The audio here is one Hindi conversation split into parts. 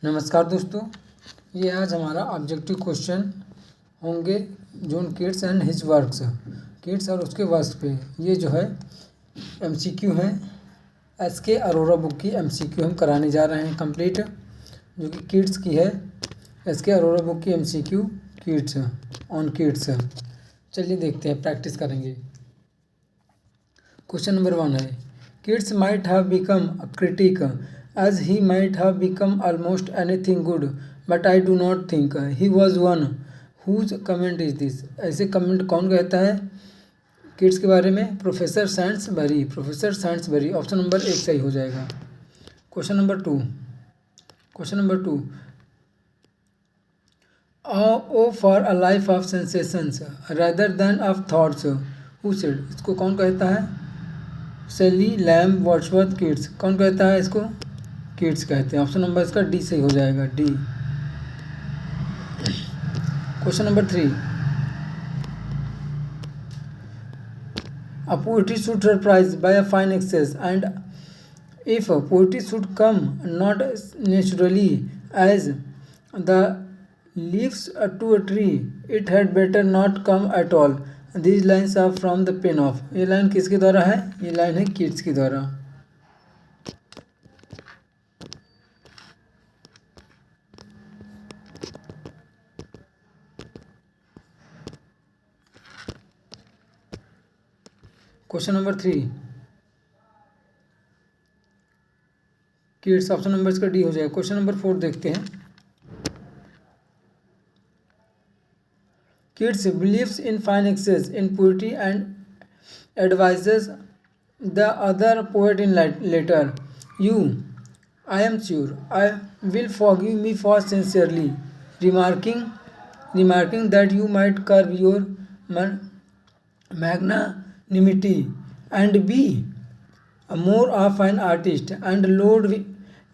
नमस्कार दोस्तों, ये आज हमारा ऑब्जेक्टिव क्वेश्चन होंगे John Keats and his works, Keats और उसके वर्क्स पे। ये जो है एमसीक्यू है, एसके अरोरा बुक की एमसीक्यू हम कराने जा रहे हैं कंप्लीट, जो कि कीट्स की है। एसके अरोरा बुक की एमसीक्यू कीट्स ऑन कीट्स। चलिए देखते हैं, प्रैक्टिस करेंगे। क्वेश्चन नंबर 1 है, Keats might have become a critic as he might have become almost anything good, but I do not think he was one whose comment is this। ऐसे कमेंट कौन कहता है किड्स के बारे में? Professor Saintsbury. Professor Saintsbury option number 1 सही हो जाएगा। Question number 2 O for a life of sensations rather than of thoughts, who said. इसको कौन कहता है? सेली लैम वर्ड्सवर्थ कीट्स। कौन कहता है इसको? कीट्स कहते हैं। ऑप्शन नंबर इसका डी सही हो जाएगा, D. Question number 3, a poetry should surprise by a fine excess and if poetry should come not naturally as the leaves to a tree it had better not come at all. These lines are from the pen of. ये लाइन किसके द्वारा है? ये लाइन है कीट्स के द्वारा। Question number 3, Keats. Option number इसका डी हो जाएगा। क्वेश्चन नंबर 4 देखते हैं। Keats beliefs in fine excess in poetry and advises the other poet in later, you, I am sure, I will forgive me for sincerely remarking that you might curb your magnanimity and be more of an artist and load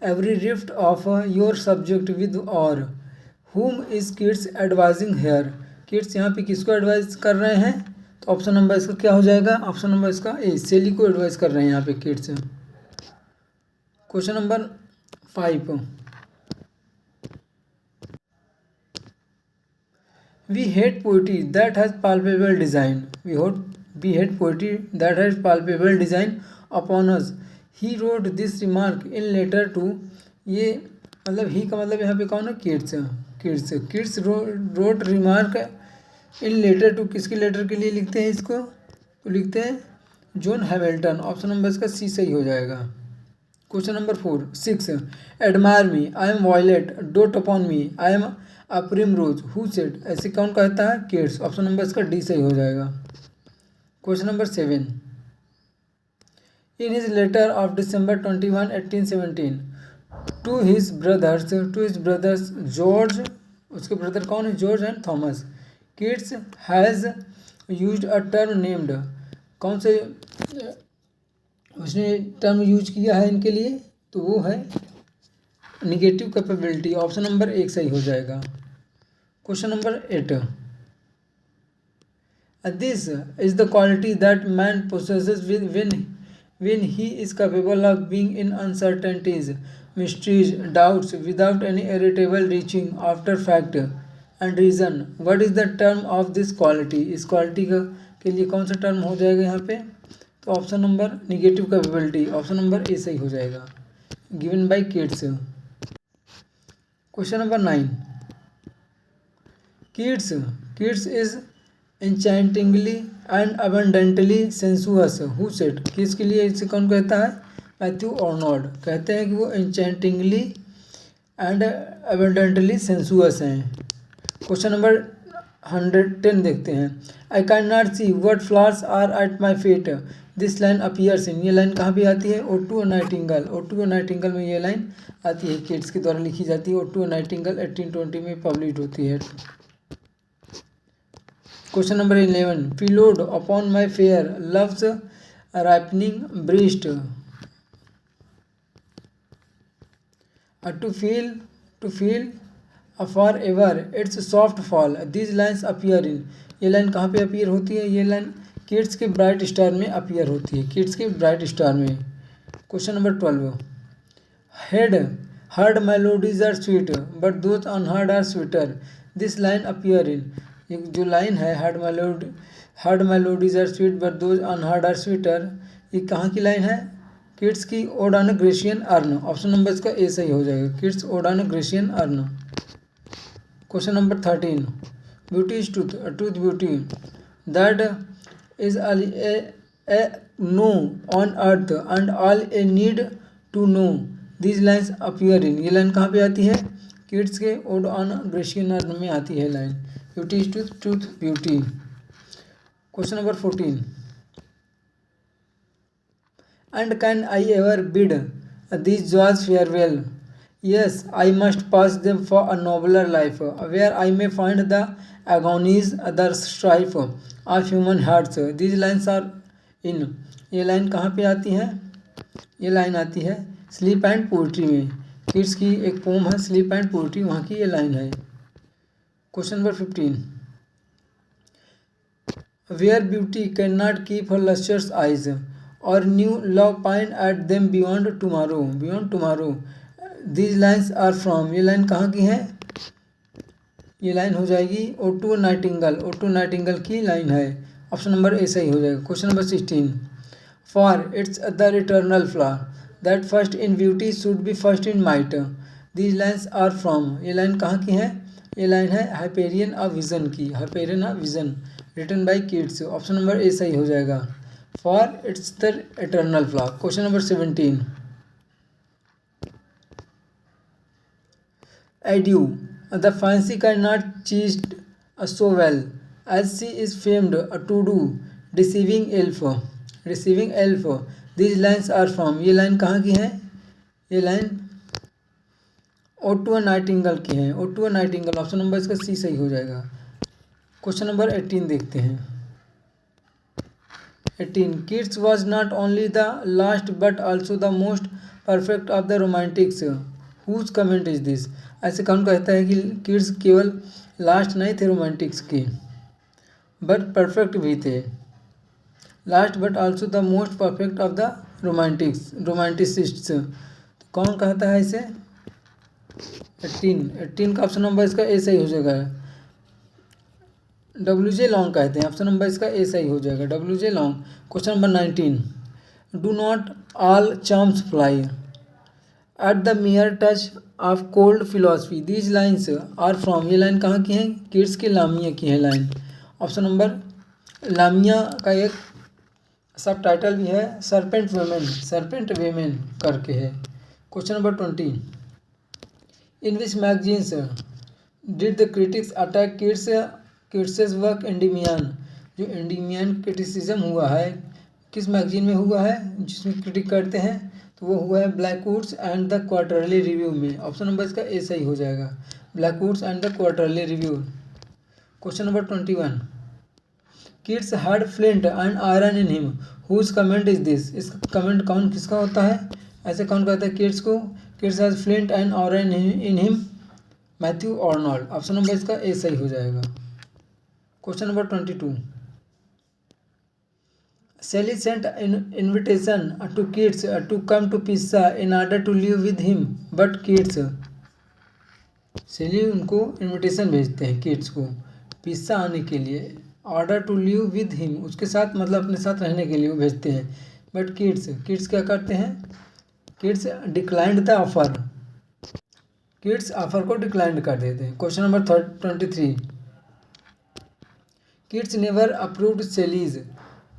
every rift of your subject with awe। whom is Keats advising here? Keats यहाँ पे किसको एडवाइज कर रहे हैं? तो ऑप्शन नंबर इसका क्या हो जाएगा? ऑप्शन नंबर इसका ए, सेली को एडवाइस कर रहे हैं यहाँ पे Keats. Question number 5, we hate poetry that has palpable design, we hate poetry that has palpable design upon us। he wrote this remark in letter to। ये मतलब ही का मतलब यहाँ पे कौन है? Keats wrote remark in letter to. किसके लेटर के लिए लिखते हैं इसको? तो लिखते हैं जॉन हैमिल्टन। ऑप्शन नंबर इसका सी सही हो जाएगा। Question number 6, admire me, I am violet, dote upon me, I am a primrose, who said. ऐसे कौन कहता है? कीट्स। ऑप्शन नंबर इसका डी सही हो जाएगा। Question number 7, in his letter of December 21, 1817 to his brothers George, उसके ब्रदर कौन है? George and Thomas. Keats has used a term named। कौन से उसने टर्म यूज किया है इनके लिए? तो वो है निगेटिव कैपेबिलिटी। ऑप्शन नंबर 1 सही हो जाएगा। Question number 8, this is the quality that man possesses when he is capable of being in uncertainties, mysteries, doubts without any irritable reaching after fact and reason. What is the term of this quality? इस क्वालिटी का के लिए कौन सा टर्म हो जाएगा यहाँ पे? तो option number negative capability, option number A सही हो जाएगा, given by Keats. Question number 9, Keats is enchantingly and abundantly sensuous, who said. किसके लिए इसे कौन कहता है? मैथ्यू आर्नोल्ड कहते हैं कि वो एन्चेंटिंगली एंड अबंडेंटली सेंसुअस हैं। क्वेश्चन नंबर 110 देखते हैं। I can not see what flowers are at my feet, this line appears in. ये लाइन कहाँ पे आती है? ओटू नाइटिंगल में ये लाइन आती है, कीट्स के द्वारा लिखी जाती है। ओटू नाइटिंगल 1820 में पब्लिश होती है। Question number 11, pillowed upon my fair love's ripening breast, to feel for ever its soft fall, this lines appear in. ये लाइन कहाँ पे अपीयर होती है? ये लाइन कीट्स के ब्राइट स्टार में अपीयर होती है, कीट्स के ब्राइट स्टार में। Question number 12, heard heard melodies are sweet but those unheard are sweeter. This line appear in, ये जो लाइन है heard melodies are sweet but those unheard are sweeter, ये कहाँ की लाइन है? किड्स की ode on Grecian urn. Option number इसका ए सही हो जाएगा, Keats ode on Grecian urn. Question number 13, beauty is truth, truth beauty that is a no on earth and all a need to know these lines appear in, ये लाइन कहाँ पे आती है? किड्स के ओड ऑन ग्रेशियन अर्न में आती है line, beauty is truth, truth beauty. Question number 14, and can I ever bid these joys farewell? Yes, I must pass them for a nobler life, where I may find the agonies, the strife of human hearts. These lines are in, ये लाइन कहाँ पे आती है? ये लाइन आती है स्लीप एंड पोइट्री में, किड्स की एक पोम है स्लीप एंड पोइट्री, वहाँ की ये लाइन है। Question number 15, where beauty can not keep her lustrous eyes or new love pine at them beyond tomorrow, beyond tomorrow. These lines are from, ये लाइन कहाँ की है? ये लाइन हो जाएगी ओटो नाइटिंगल, ओटो नाइटिंगल की लाइन है, ऑप्शन नंबर ए सही हो जाएगा। Question number 16, for it's the eternal flaw that first in beauty should be first in might. These lines are from, ये लाइन कहाँ की है? ये लाइन है हाइपेरियन ऑफ विजन की, Hyperion of vision, written by Keats. Option number A सही हो जाएगा, for it's the eternal flaw. Question number 17, adieu, the fancy cannot cheat so well as she is famed to do, deceiving elf, deceiving elf। These lines are from, ये लाइन कहाँ की है? ये लाइन ओटो नाइटिंगल की है, ओटो नाइटिंगल, ऑप्शन नंबर इसका सी सही हो जाएगा। क्वेश्चन नंबर 18 देखते हैं। 18, Keats was not only the last but also the most perfect of the romantics, whose comment is this. ऐसे कौन कहता है कि किड्स केवल लास्ट नहीं थे रोमांटिक्स के, बट परफेक्ट भी थे, last but also the most perfect of the romanticists, तो कौन कहता है इसे? 18 का ऑप्शन नंबर इसका ए सही हो जाएगा, WJ लॉन्ग कहते हैं, ऑप्शन नंबर इसका ए सही हो जाएगा, WJ Long. Question number 19, do not all charms fly at the mere touch of cold philosophy, these lines are from, ये लाइन कहाँ की है? किड्स के लामिया की है लाइन, ऑप्शन नंबर, लामिया का एक सब टाइटल भी है सरपेंट वेमेन, सरपेंट वेमेन करके है। Question number 20, in which magazines did the critics attack kids work Endymion, जो एंडीमियन क्रिटिसिज्म हुआ है किस मैगजीन में हुआ है जिसमें क्रिटिक करते हैं? तो वो हुआ है Blackwood's and the Quarterly Review में, ऑप्शन नंबर इसका ए सही हो जाएगा, Blackwood's and the Quarterly Review. Question number 21, Keats had flint and iron in him, whose comment is this, इसका कमेंट कौन किसका होता है? ऐसे कौन कहता है किड्स को? Kids has flint and iron in him, Matthew Arnold, option number इसका ए सही हो जाएगा। Question number 22, Sally sent an invitation to kids to come to Pisa in order to live with him, but kids, Sally उनको इनविटेशन भेजते हैं किड्स को पिस्सा आने के लिए, order to live with him, उसके साथ मतलब अपने साथ रहने के लिए वो भेजते हैं, बट किड्स क्या करते हैं? Keats declined the offer, Keats offer को डिक्लाइन कर देते हैं। Question number 23, Keats never approved Shelley's,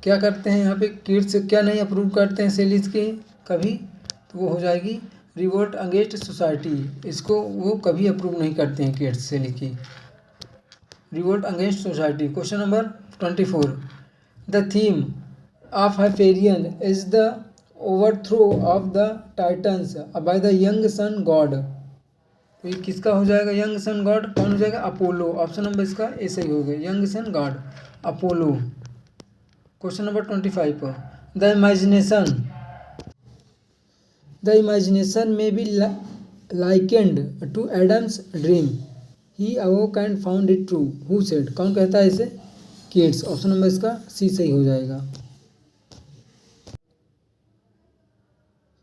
क्या करते हैं यहाँ पे? किड्स क्या नहीं अप्रूव करते हैं सेलीज के कभी? तो वो हो जाएगी रिवोल्ट अगेंस्ट सोसाइटी, इसको वो कभी अप्रूव नहीं करते हैं किड्स सेली की, revolt against society. Question number 24, the theme of Hyperion is the overthrow of the Titans by the young sun god, तो ये किसका हो जाएगा? यंग सन गॉड कौन हो जाएगा? अपोलो, ऑप्शन नंबर इसका ए सही हो गया, young sun god Apollo. Question number 25, the imagination may be likened to Adam's dream, he awoke and found it true, who said, कौन कहता है इसे? किड्स, ऑप्शन नंबर इसका सी सही हो जाएगा।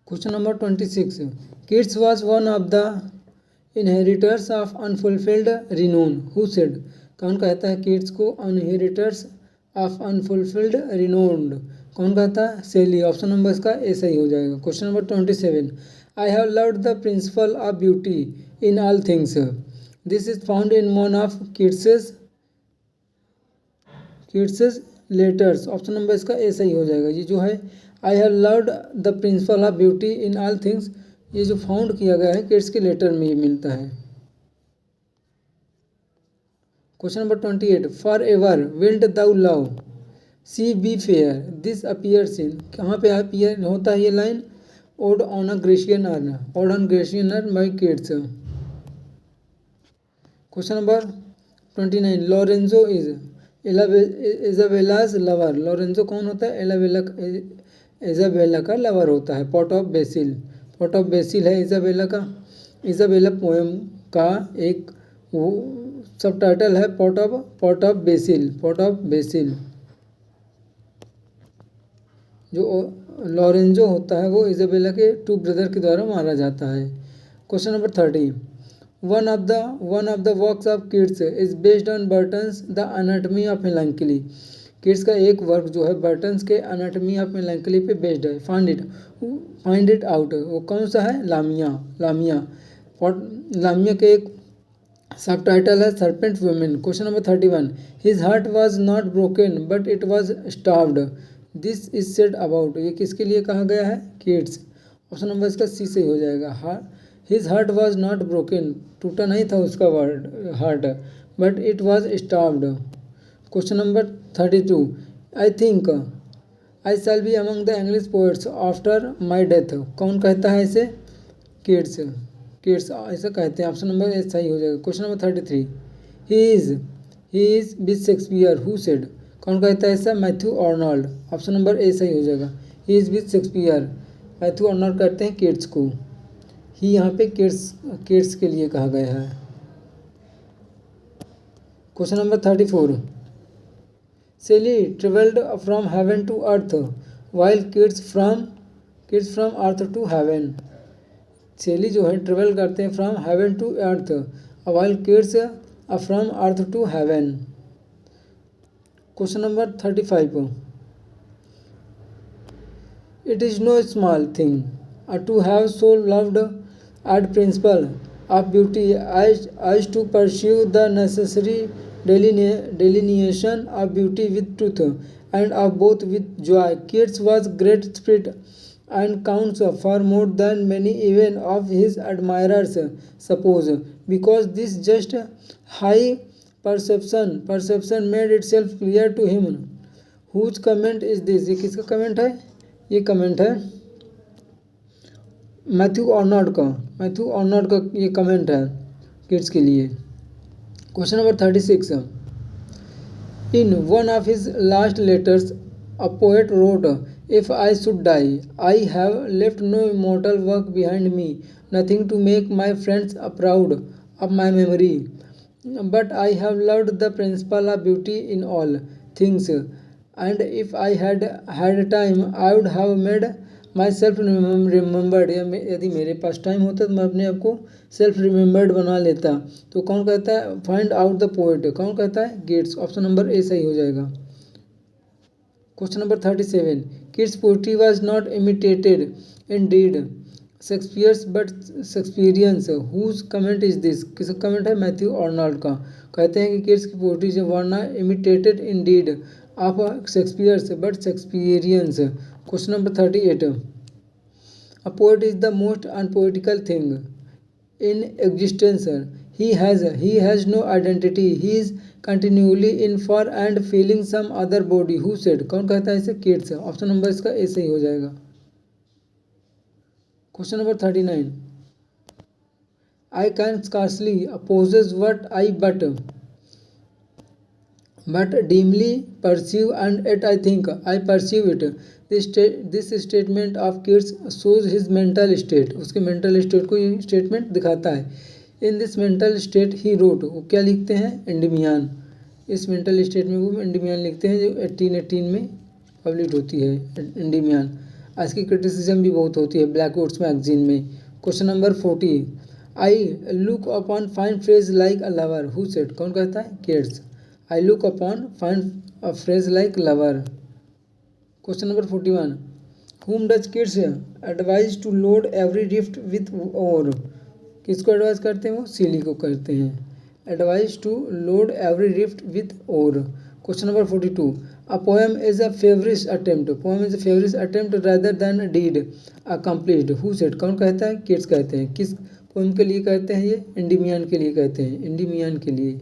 Question number 26, kids was one of the inheritors of unfulfilled renowned who said, कौन कहता है किड्स को इनहेरिटर्स ऑफ अनफुलफिल्ड रिनोन्ड, कौन कहता है, सेली। ऑप्शन नंबर इसका ए सही हो जाएगा। Question number 27, I have learned the principle of beauty in all things, this is found in one of kids letters. Option number इसका ए सही हो जाएगा। ये जो है I have learned the principle of beauty in all things, ये जो फाउंड किया गया है किड्स के लेटर में ये मिलता है। Question number 28, for ever wilt thou love she be fair this appears in, कहाँ पे अपीयर होता है ये line, ode on a Grecian urn, ode on Grecian urn by Keats. Question number 29, Lorenzo is Isabella's lover, Lorenzo कौन होता है, इजाबेला का लवर होता है। Pot of basil, pot of basil है इजाबेला का। इजाबेला पोएम का एक वो सब टाइटल है pot of basil, pot of BECIL. जो लॉरेंजो होता है वो इजाबेला के 2 ब्रदर के द्वारा मारा जाता है। Question number 30, one of the works of Keats is based on Burton's the anatomy of melancholy, Keats का एक वर्क जो है बर्टन्स के अनाटमी ऑफ मेलांकली पे बेस्ड है। फाइंड इट आउट, वो कौन सा है, लामिया। लामिया के एक सब टाइटल है serpent women. Question number 31, his heart was not broken but it was starved, this is said about, ये किसके लिए कहा गया है, किड्स। ऑप्शन नंबर इसका सी सही हो जाएगा। His heart was not broken, टूटा नहीं था उसका heart, but it was starved. Question number 32, I think I shall be among the English poets after my death, कौन कहता है इसे, किड्स ऐसा कहते हैं। ऑप्शन नंबर ए सही हो जाएगा। Question number 33, he is with Shakespeare who said, कौन कहता है ऐसा, Matthew Arnold. Option number A सही हो जाएगा। He is with Shakespeare, Matthew Arnold कहते हैं किड्स को। ही यहाँ पे किड्स के लिए कहा गया है। Question number 34, Shelley travelled from heaven to earth while Keats from earth to heaven, Shelley जो है ट्रेवल करते हैं from heaven to earth while Keats from earth to heaven. Question number 35, it is no small thing to have so loved at principle of beauty as to pursue the necessary delineation of beauty with truth and of both with joy. Keats was great spirit and counts for more than many even of his admirers suppose, because this just high perception made itself clear to him. Whose comment is this? ये किसका कमेंट है? ये कमेंट है मैथ्यू आर्नल्ड का ये कमेंट है किड्स के लिए। Question number 36, in one of his last letters a poet wrote, if I should die I have left no immortal work behind me, nothing to make my friends proud of my memory, but I have loved the principle of beauty in all things, and if I had time I would have made myself remembered, यदि मेरे पास टाइम होता तो मैं अपने आप को सेल्फ रिमेंबर्ड बना लेता। तो कौन कहता है, फाइंड आउट द पोएट, कौन कहता है, किड्स। ऑप्शन नंबर ए सही हो जाएगा। Question number 37, Keats poetry was not imitated indeed Shakespeare's but Shakespearean, whose comment is this, किसका कमेंट है, मैथ्यू आर्नल्ड का। कहते हैं कि किड्स की पोएट्री जो were not imitated indeed of Shakespeare's but Shakespearean. Question number 38, a poet is the most unpoetical thing in existence. He has no identity. He is continually in for and feeling some other body. Who said? कौन कहता है इसे, किड्स। ऑप्शन नंबर इसका ए सही हो जाएगा। Question number 39, I can scarcely possess what I but dimly perceive, and yet I think I perceive it. This statement of Keats shows his mental state. उसके mental state को ये statement दिखाता है। In this mental state he wrote, वो क्या लिखते हैं, एंडीमियान। इस mental state में वो एंडीमियान लिखते हैं जो 1818 में पब्लिश होती है, एंडीमियान। आज की क्रिटिसिज्म भी बहुत होती है ब्लैकवुड्स मैगजीन में। Question number 40, I look upon fine phrase like a lover, who said, कौन कहता है, kids. I look upon fine a phrase like lover. Question number 41, whom does kids advise to load every rift with ore, किसको एडवाइज करते हैं वो, सीली को करते हैं, advise to load every rift with ore. Question number 42, a poem is a favourite attempt, poem is a favourite attempt rather than deed accomplished, who said, कौन कहता है, किड्स कहते हैं। किस पोएम के लिए कहते हैं ये, एंडीमियन के लिए कहते हैं, एंडीमियन के लिए,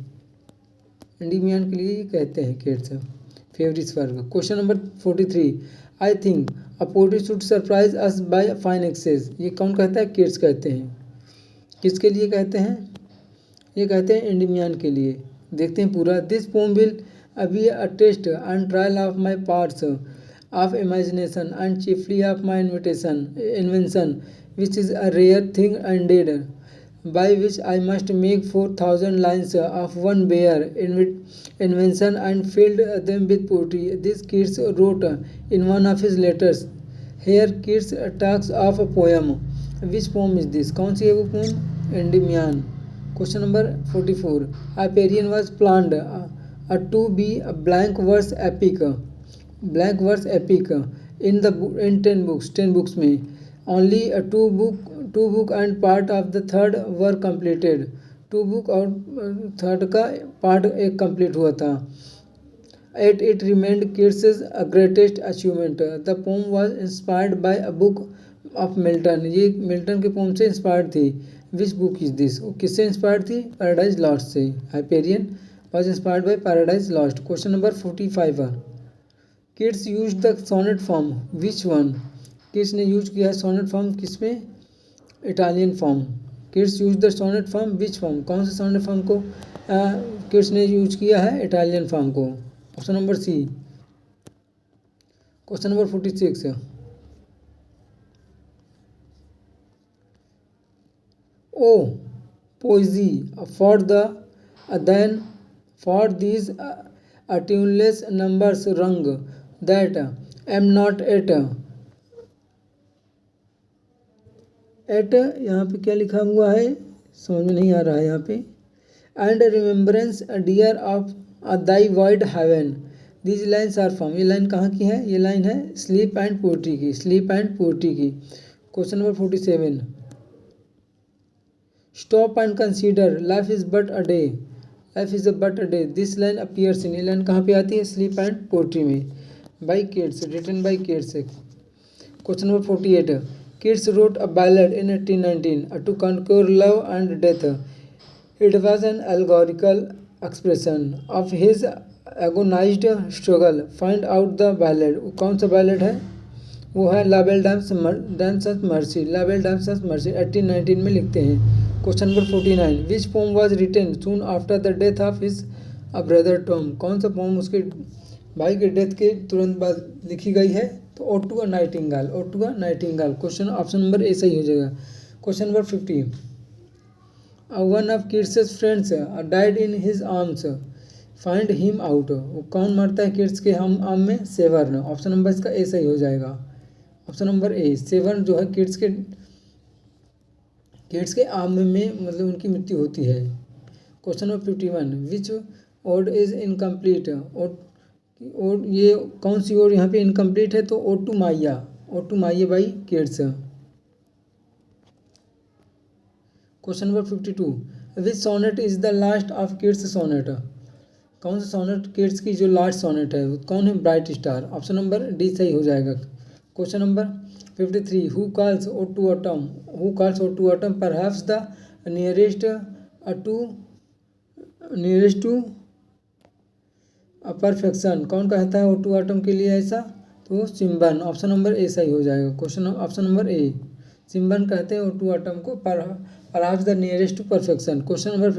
एंडीमियन के लिए कहते हैं किड्स फेवरिट वर्ग। Question number 43, I think a poetry should surprise us by fine excess, ये कौन कहता है, किड्स कहते हैं। किसके लिए कहते हैं, ये कहते हैं एंडीमियन के लिए। देखते हैं पूरा। दिस पोम विल अभी a test and trial of my parts of imagination and chiefly of my invention which is a rare thing indeed by which I must make 4,000 lines of one bare invention and filled them with poetry. This Keats wrote in one of his letters. Here Keats talks of a poem. Which poem is this? कौन सी है वो poem? Endymion. Question number 44. Hyperion was planned to be a blank verse epic. Blank verse epic in 10 books. 10 books में only two book and part of the third were completed. 2 book और थर्ड का पार्ट एक कंप्लीट हुआ था. Yet it remained Keats's greatest achievement. The poem was inspired by a book of Milton. ये मिल्टन के पोम से इंस्पायर्ड थी. Which book is this? वो किससे इंस्पायर्ड थी? पैराडाइज लॉस्ट से. Hyperion was inspired by Paradise Lost. Question number 45. Keats used the sonnet form. Which one? Keats ने यूज किया है सोनेट फॉर्म किस में? Italian form. Keats used the sonnet form. Which form? कौन से सोनेट फॉर्म को Keats ने यूज किया है? इटालियन फॉर्म को. Option number C. Question number 46. O poesy for these tuneless numbers rung that am not at यहाँ पे क्या लिखा हुआ है समझ में नहीं आ रहा है यहाँ पे. And remembrance dear of thy wide heaven. These lines are from. ये लाइन कहाँ की है? ये लाइन है स्लीप एंड पोएट्री की. स्लीप एंड पोएट्री की. Question number 47. Stop and consider life is but a day. Life is but a day. This line appears in. ये लाइन कहाँ पे आती है? स्लीप एंड पोएट्री में. By Keats, written by Keats. Question number 48. Keats wrote a ballad in 1819 to conquer love and death. It was an allegorical expression of his agonized struggle. Find out the ballad. कौन सा ballad है? वो है La Belle Dame sans Merci. La Belle Dame sans Merci 1819 में लिखते हैं. Question number 49. Which poem was written soon after the death of his brother Tom? कौन सा poem उसके भाई के डेथ के तुरंत बाद लिखी गई है? तो ode to a nightingale. Ode to a nightingale. Question option number A सही हो जाएगा. Question number 50. One of Keats's friends died in his arms. Find him out. कौन मरता है Keats के हम आर्म में? सेवर्न. ऑप्शन नंबर इसका ए सही हो जाएगा. ऑप्शन नंबर ए. सेवर्न जो है Keats के आर्म में मतलब उनकी मृत्यु होती है. Question number 51. Which ode is incomplete. और ये कौन सी ओड यहाँ पे इनकम्प्लीट है? तो ode to Maia. Ode to Maia by Keats. Question number 52. Which sonnet is the last of Keats sonnet. कौन सा सोनेट Keats की जो लास्ट सोनेट है वो कौन है? Bright star. Option number D सही हो जाएगा. Question number 53. Who calls ode to autumn. Who calls ode to autumn perhaps the nearest to perfection. कौन कहता है ओड टू ऑटम के लिए ऐसा? तो सिम्बन. ऑप्शन नंबर ए सही हो जाएगा. Question option number A. सिम्बन कहते हैं ओड टू ऑटम को perhaps the nearest to perfection. Question number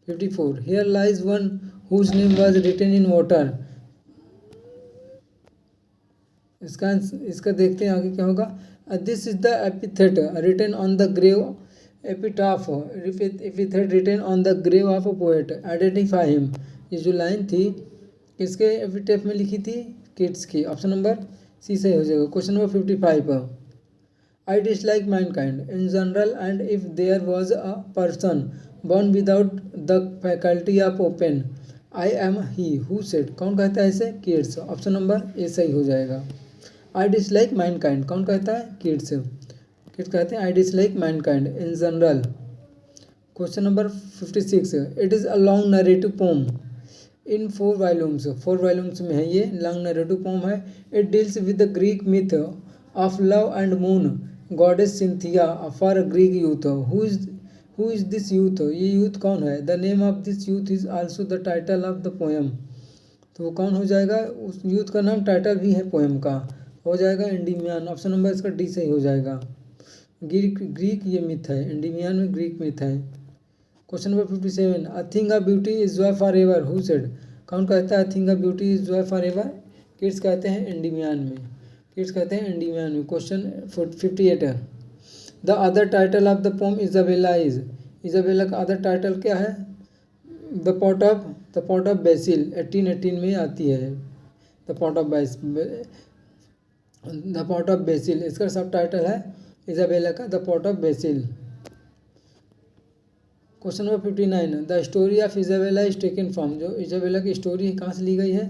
54. Here lies one whose name was written in water. इसका देखते हैं आगे क्या होगा. This is the epithet written on the grave. Epitaph epithet written on the grave of a poet. Identify him. ये जो लाइन थी किसके एपिटेफ में लिखी थी? Keats की. ऑप्शन नंबर सी सही हो जाएगा। Question number 55, I dislike mankind in general and if there was a person born without the faculty of open I am he who said, कौन कहता है इसे? किड्स। ऑप्शन नंबर ए सही हो जाएगा। आई डिसलाइक मैनकाइंड कौन कहता है? किड्स। किड्स कहते हैं I dislike mankind in general. Question number 56, it is a long narrative poem in 4 volumes. 4 volumes में है ये, लॉन्ग नरेटिव पोम है। It deals with the Greek myth of love and moon goddess Cynthia for Greek youth. Who is this youth? ये यूथ कौन है? The name of this youth is also the title of the poem. तो वो कौन हो जाएगा? उस यूथ का नाम टाइटल भी है पोएम का, हो जाएगा एंडीमियन। ऑप्शन नंबर इसका डी सही हो जाएगा। ग्रीक ये मिथ है, एंडीमियन में ग्रीक मिथ है। Question number 57, a thing of beauty is Joy for ever, who said? कौन कहता है thing of beauty is Joy for ever? Kids कहते हैं एंडीमियन में, किड्स कहते हैं एंडीमियन में। क्वेश्चन 58 है, the other title of the poem Isabella is, Isabella का अदर टाइटल क्या है? द पॉट ऑफ बेसिल 1818 में आती है। द पॉट ऑफ बेसिल इसका सब टाइटल है इजाबेला का, the pot of basil. Question number 59, the story of Isabella is taken from, जो इजाबेला की स्टोरी कहाँ से ली गई है?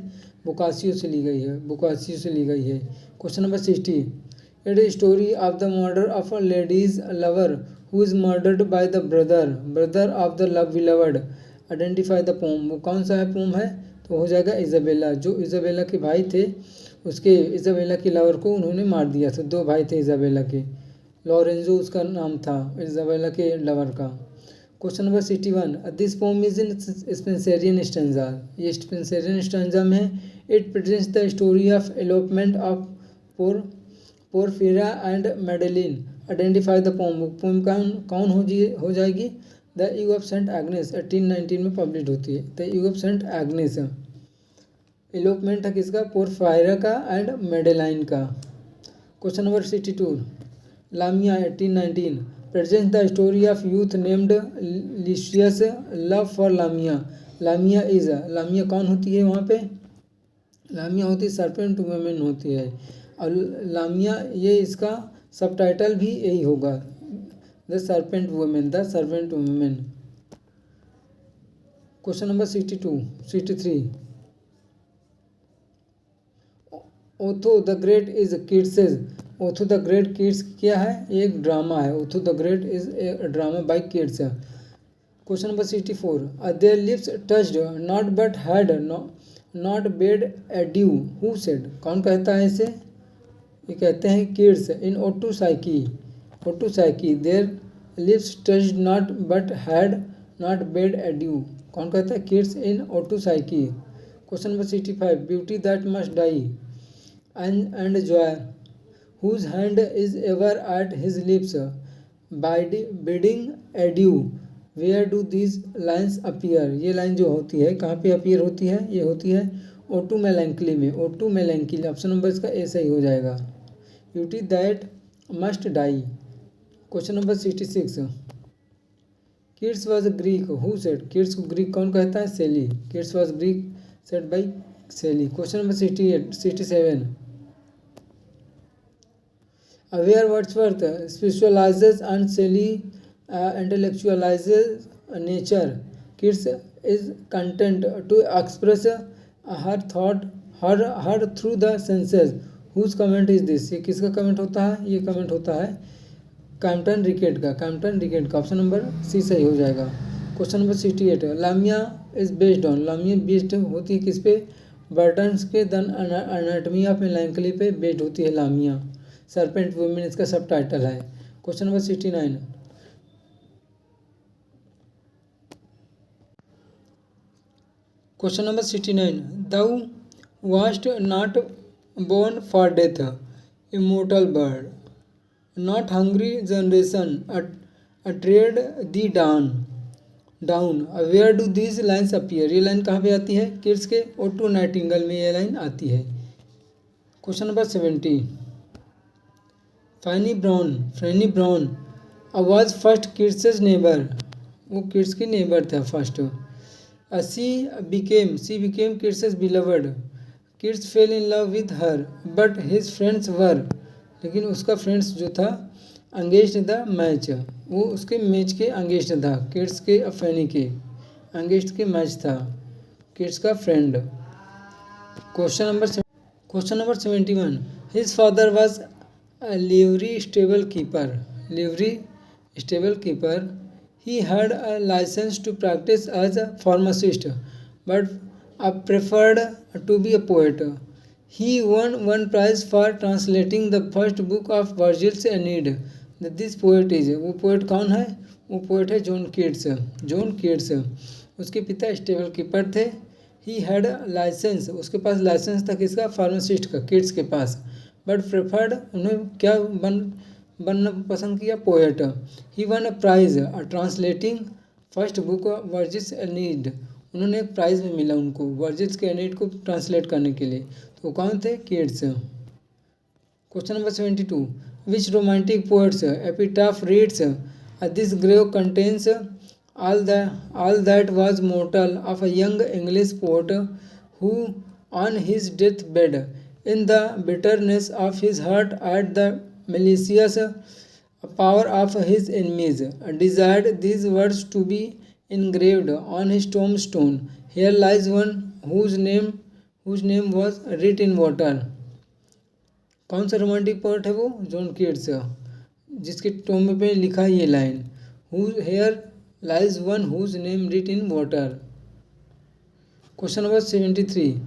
बोकासियो से ली गई है, बोकासियो से ली गई है। Question number 60, it is story of the murder of a ladies lover who is murdered by the brother of the love beloved, identify the pome. वो कौन सा है पोम है? तो हो जाएगा इजाबेला। जो इजाबेला के भाई थे, उसके इजाबेला के लवर को उन्होंने मार दिया था। 2 भाई थे इजाबेला के, लॉरेंजो उसका नाम था इजाबेला के लवर का। Question number 61, this poem is in Spenserian stanza, ये स्पेंसरियन स्टैंजा में है। It presents the story of elopement of Porphyro and Madeline, identify the poem. Poem कौन हो जाएगी? The eve of Saint Agnes 1819 में पब्लिश होती है। The eve of Saint Agnes, elopement है किसका? पोरफायरा का एंड मेडेलाइन का। Question number 62, Lamia 1819 presents the story of youth named Lysias love for Lamia. Lamia is, लामिया कौन होती है वहाँ पे? लामिया होती है सर्पेंट वुमेन होती है। और लामिया ये इसका सब टाइटल भी यही होगा, the serpent woman, the serpent women. Question number 63, Otho the great is Keats. Otho the great Keats क्या है? एक ड्रामा है। Otho the great is a drama by Keats. Question number 64, their lips touched not but had not bade adieu, who said? कौन कहता है इसे? ये कहते हैं Keats in ode to Psyche their lips touched not but had not bade A due, कौन कहता है? Keats in ode to Psyche. Question number 65, beauty that must die and joy whose hand is ever at his lips bidding adieu, where do these lines appear? ये लाइन जो होती है कहाँ पे अपीयर होती है? ये होती है ओटू मेलैंकली में, ओटू मेलैंकली। ऑप्शन नंबर इसका ए सही हो जाएगा। Beauty that must die. Question number 66, Keats was Greek, who said? Keats को ग्रीक कौन कहता है? Shelley. Keats was Greek said by Shelley. Question number 67, where Wordsworth spiritualizes and Shelley intellectualizes nature, Keats is content to express her thought her through the senses. Whose comment is this? ये किसका कमेंट होता है? ये कमेंट होता है कैम्पटन रिकेट का। ऑप्शन नंबर सी सही हो जाएगा। Question number 68, लामिया is based on, लामिया based होती है किस पे? बर्टन्स के द एनाटमी ऑफ मेलैंकली पे बेस्ड होती है लामिया। सर्पेंट वुमेन इसका सब टाइटल है। Question number 69, thou wast not born for death, immortal bird, not hungry generation attrayed thee down, where do these lines appear? ये लाइन कहाँ पे आती है? किड्स के ओटू नाइटिंगेल में ये लाइन आती है। Question number 70, Fanny Brown was first Keats neighbour, वो किड्स की नेबर था first. She became Keats beloved, Keats fell in love with her but his friends were, लेकिन उसका फ्रेंड्स जो था अंगेस्ट द मैच, वो उसके मैच के अंगेस्ट था, किड्स के फैनी के अंगेस्ट के मैच था, किड्स का friend. Question number 71। His father was livery stable keeper. Livery stable keeper. He had a license to practice as a pharmacist, but preferred to be a poet. He won one prize for translating the first book of Virgil's Aeneid. This poet is, वो पोएट कौन है? वो पोएट है जॉन कीट्स। जॉन कीट्स, उसके पिता स्टेबल कीपर थे। ही हैड लाइसेंस, उसके पास लाइसेंस था किसका? फार्मासिस्ट का, किड्स के पास। बट प्रेफर्ड, उन्हें क्या बनना पसंद किया? Poet. He won a prize translating first book Virgil's Aeneid, उन्होंने एक प्राइज़ भी मिला उनको वर्जिस के एनीड को ट्रांसलेट करने के लिए। तो कौन थे? Keats. Question number 72। Which romantic poet's epitaph reads this grave contains all that was mortal of a young English poet who on his deathbed in the bitterness of his heart at the malicious power of his enemies desired these words to be engraved on his tombstone. Here lies one whose name was written in water. कौन सा रोमांटिक पोएट है वो? जॉन कीट्स, जिसके टॉम्ब पे लिखा है ये line, here lies one whose name written in water. Question number 73.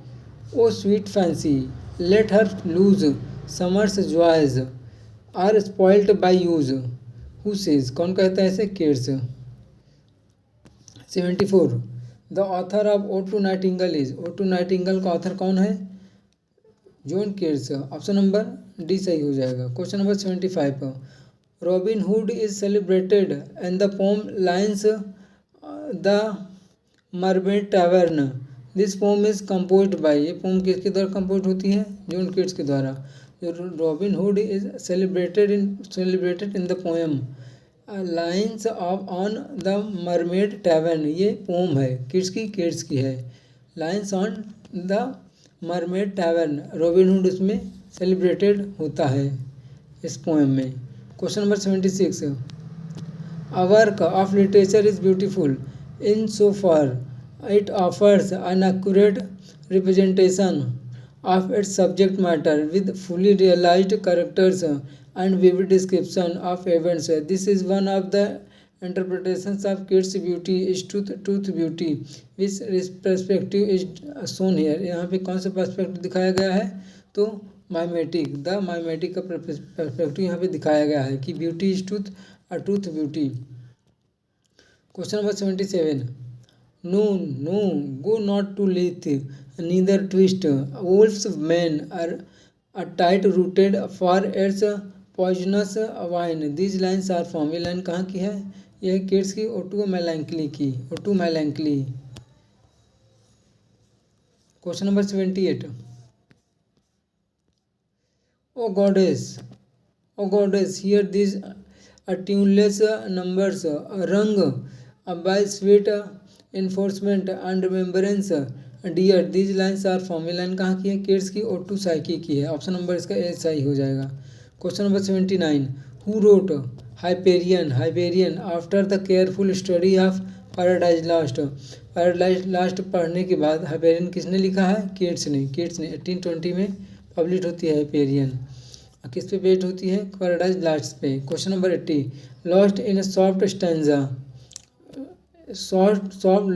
Oh sweet fancy, let her lose, summer's joys are spoilt by use. Who says? कौन कहता है ऐसे? Kids. 74. The author of Ode to Nightingale is, Ode to Nightingale का author कौन है? John Keats. Option number D सही हो जाएगा। Question number 75. Robin Hood is celebrated in the poem Lions the Mermaid Tavern. This poem is composed by, ये पोम किसके द्वारा कंपोज होती है? जॉन कीट्स के द्वारा। Robin hood is celebrated in the poem lines on the mermaid tavern, ये पोम है किसकी? किड्स की है। Lines on the mermaid tavern, robin hood उसमें सेलिब्रेटेड होता है इस पोएम में। Question number 76. A work of literature is beautiful in so far it offers an accurate representation of its subject matter with fully realized characters and vivid description of events. This is one of the interpretations of Keats' beauty is truth beauty. Which perspective is shown here? यहाँ पे कौन सा पर्सपेक्टिव दिखाया गया है? तो माइमेटिक, द माइमेटिक का पर्सपेक्टिव यहाँ पे दिखाया गया है कि ब्यूटी इज ट्रूथ और truth beauty. Question number 77. No no go not to Lethe neither twist wolfsbane are tight rooted for its poisonous wine. These lines are from, ये लाइन कहाँ की है? यह है किड्स की, ओटू मेलैंकली की, ode to melancholy. Question number 78. O goddess, hear these tuneless numbers rung by sweet enforcement and remembrance dear. These lines are from, ये लाइन कहाँ की है? किड्स की, ओटू साइकी की है। ऑप्शन नंबर इसका ए सही हो जाएगा। Question number 79. Who wrote Hyperion after the careful study of Paradise Lost? Paradise last पढ़ने के बाद हाइपेरियन किसने लिखा है? किड्स ने। 1820 में पब्लिश होती है हाइपेरियन। किस पे बेस्ड होती है? पैराडाइज लास्ट पे। Question number 80. Lost in soft stanza,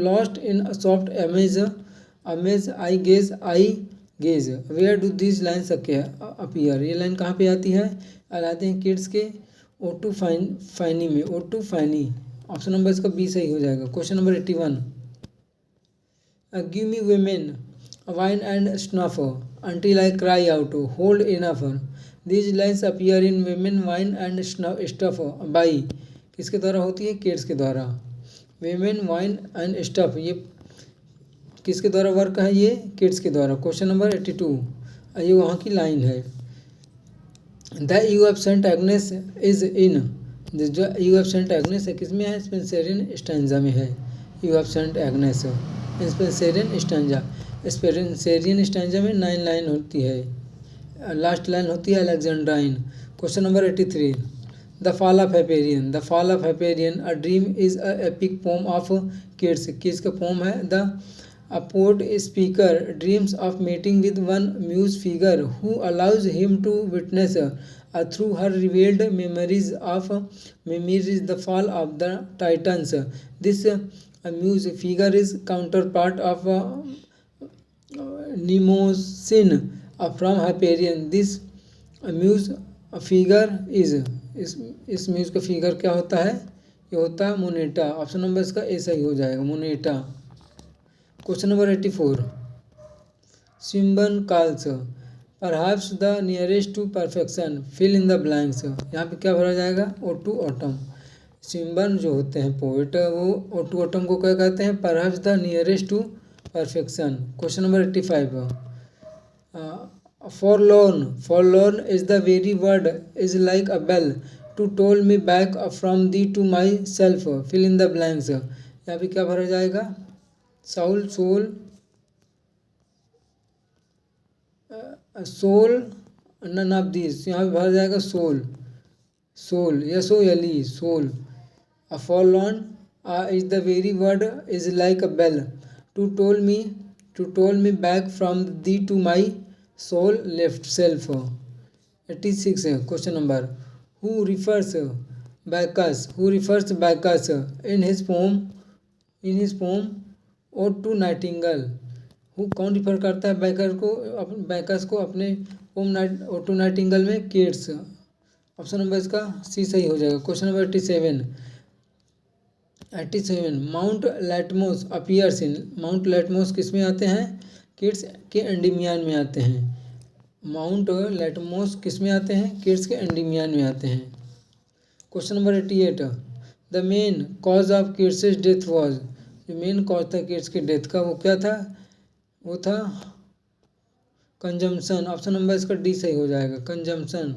lost in soft amaze I gaze where do these lines appear. ये लाइन कहाँ पे आती है? आते हैं किड्स के ओटू फाइनी में, ओटू फाइनी। ऑप्शन नंबर इसका बी सही हो जाएगा। Question number 81. Give me women wine and snuff until I cry out, hold enough. These lines appear in women wine and stuff by, किसके द्वारा होती है? किड्स के द्वारा। women wine and stuff, ये किसके द्वारा वर्क है? ये किड्स के द्वारा। Question number 82. ये वहाँ की लाइन है। The eve of Saint Agnes is in, जो यू ऑफ सेंट एग्नेस है किसमें है? स्पेंसरियन स्टैंजा में है। Eve of Saint Agnes Spenserian stanza. Spenserian stanza में 9 लाइन होती है, लास्ट लाइन होती है alexandrine. Question number 83, the fall of Hyperion. The fall of Hyperion a dream is a epic poem of Keats. Keats का पोम है। The A poet speaker dreams of meeting with one muse figure who allows him to witness through her revealed memories the fall of the Titans. This muse figure is counterpart of Mnemosyne from Hyperion. This muse figure इस म्यूज का फिगर क्या होता है? ये होता है मोनेटा। ऑप्शन नंबर इसका ए सही हो जाएगा, Moneta. Question number 84, Swinburne calls perhaps the nearest to perfection, fill in the blanks. यहाँ पे क्या भरा जाएगा? ओटू ऑटम। सिम्बन जो होते हैं पोएट, वो ओटू ऑटम को क्या कहते हैं? Perhaps the nearest to perfection. Question number 85, forlorn is the very word is like a bell to toll me back from thee to myself, fill in the blanks। यहाँ पे क्या भरा जाएगा? Sole none of this. यहाँ पे भरा जाएगा sole SOLE sole. A forlorn is the very word is like a bell to toll me back from thee to my sole left self. 86 question number, who refers Bacchus in his poem ode to nightingale. कौन रिफर करता है बैकस को अपने पोम ओड टू नाइटिंगल में? किड्स। ऑप्शन नंबर इसका सी सही हो जाएगा। क्वेश्चन नंबर 87, माउंट लैटमोस अपीयर्स इन। माउंट लैटमोस किस में आते हैं? किड्स के एंडीमियान में आते हैं। माउंट लैटमोस किस में आते हैं? किड्स के एंडीमियान में आते हैं। Question number 88, the main cause of Keats death was. जो मेन कॉज था किड्स की डेथ का वो क्या था? वो था कंजम्पशन। ऑप्शन नंबर इसका डी सही हो जाएगा, consumption.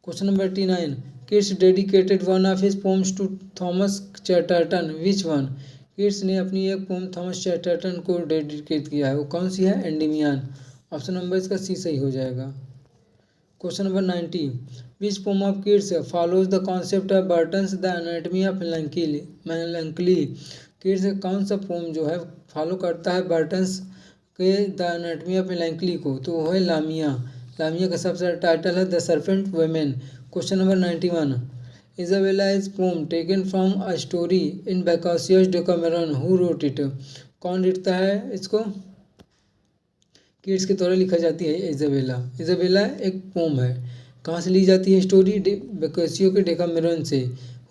Question number 89, Keats dedicated one of his poems to Thomas Chatterton, which one. Keats ने अपनी एक पोम थॉमस चैटरटन को डेडिकेट किया है, वो कौन सी है? एंडीमियान। ऑप्शन नंबर इसका सी सही हो जाएगा। Question number 90, which pome of kids follows the concept of Burton's the anatomy of melancholy. Kids कौन सा पोम जो है फॉलो करता है बर्टन्स के द एनाटमी ऑफ मेलंकली को? तो वो है लामिया। लामिया का सबसे टाइटल है the serpent women. Question number 91, Isabella is poem taken from a story in Boccaccio's Decameron, who wrote it. कौन लिखता है इसको? किड्स के द्वारा लिखा जाती है इजाबेला। इजाबेला एक पोम है, कहाँ से ली जाती है स्टोरी? बेकासियो के डेकामेरन से।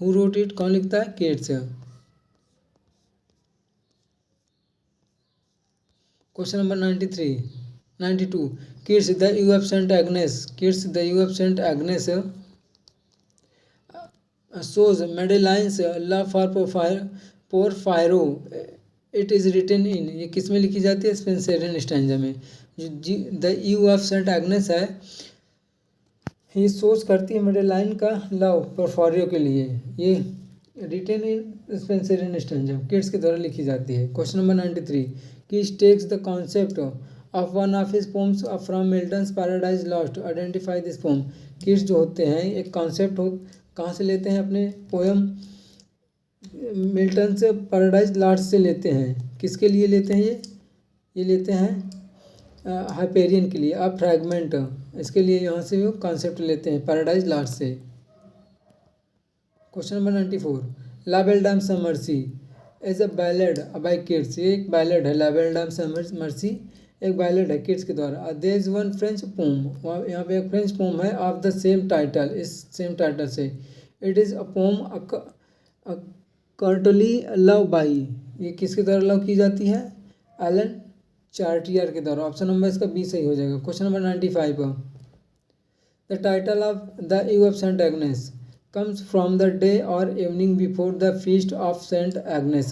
हु रोट इट कौन लिखता है? Keats. Question number 92, Keats the eve of Saint Agnes. Keats the eve of Saint Agnes shows Madeline's love for Porphyro. It is written in. ये किस में लिखी जाती है? स्पेंसरियन स्टैंजा में। जो the eve of Saint Agnes है, ही सोच करती है मेडेलाइन का लव पोर्फायरो के लिए। ये written in Spenserian stanza Keats के द्वारा लिखी जाती है। Question number 93, Keats takes the concept of one of his poems from Milton's Paradise Lost, identify this poem. Keats जो होते हैं एक कॉन्सेप्ट कहाँ से लेते हैं? अपने पोएम मिल्टन से पैराडाइज लॉस्ट से लेते हैं। किसके लिए लेते हैं ये लेते हैं हाइपेरियन के लिए। अब फ्रैगमेंट इसके लिए यहाँ से वो कॉन्सेप्ट लेते हैं पैराडाइज लॉस्ट से। Question number 94, La Belle Dame स Merci is a ballad by Keats. ये एक बैलेड है, ला बेल डैम स मर्सी एक बैलेड है किड्स के द्वारा। There is one French poem, यहाँ पे एक फ्रेंच पोम है ऑफ द सेम टाइटल, इस सेम टाइटल से। It is a poem courtly love by. ये किसके द्वारा लव की जाती है? एलन चार्टियर के द्वारा। ऑप्शन नंबर इसका बी सही हो जाएगा। Question number 95, the title of the eve of Saint Agnes comes from the day or evening before the feast of Saint Agnes.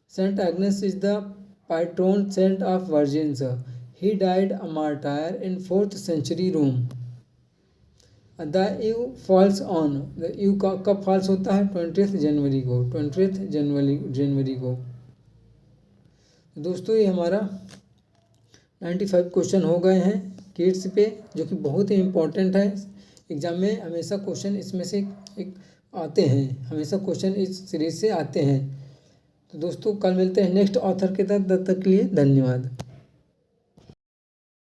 Saint Agnes is the patron saint of virgins. He died a martyr in 4th century Rome. The eve falls on, the eve कब फॉल्स होता है? 20th जनवरी को, 20th जनवरी को। दोस्तों ये हमारा 95 क्वेश्चन हो गए हैं किड्स पे, जो कि बहुत ही इम्पोर्टेंट है। एग्ज़ाम में हमेशा क्वेश्चन इसमें से एक आते हैं, हमेशा क्वेश्चन इस सीरीज से आते हैं। तो दोस्तों कल मिलते हैं नेक्स्ट ऑथर के साथ, तब तक के लिए धन्यवाद।